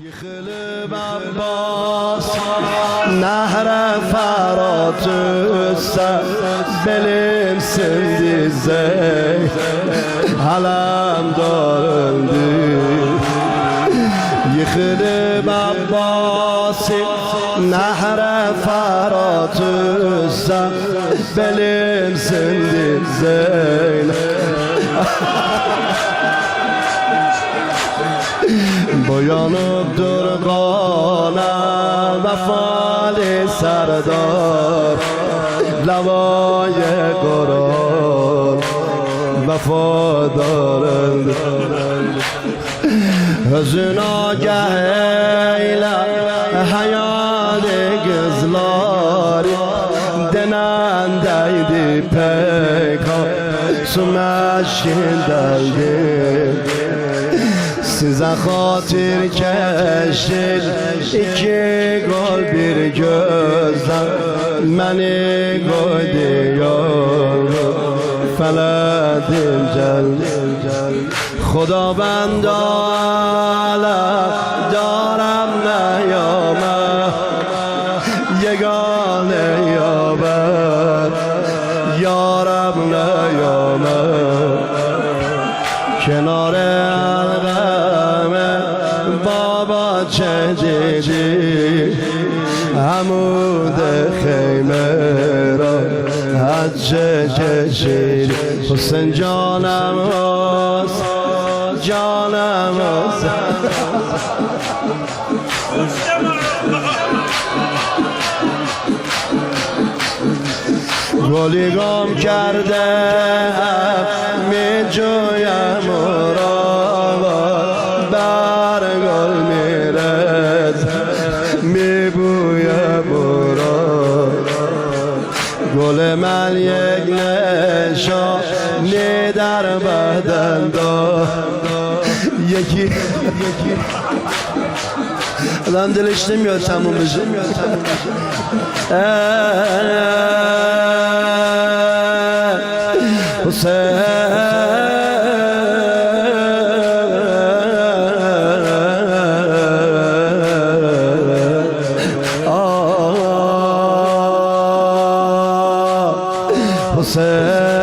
يخلب عباس نهر فرات belim sindi zey halam darıldı yıkılıp Abbasi nehre Ferhat belim sindi zey boyanıp durgana vefali serdar lavaya Kur'an vefadarın hüzün agah eyle hayali kızlar denendeydi pek sümeşin deldi size hatır keşir iki gol bir gözden beni koydu yol feledim cel خدا بند دارم نیامه یگانه یابد یارم نیامه کنار الغم بابا چه دیدی عمود خیمه را حجه کشید حسین جانم هست جانم هست گلی گم کرده می جویم را بر گل میرد می بویم را گل من یک نشانی در بدن دار یکی adam dil işlemiyor tamam bizim Hüseyin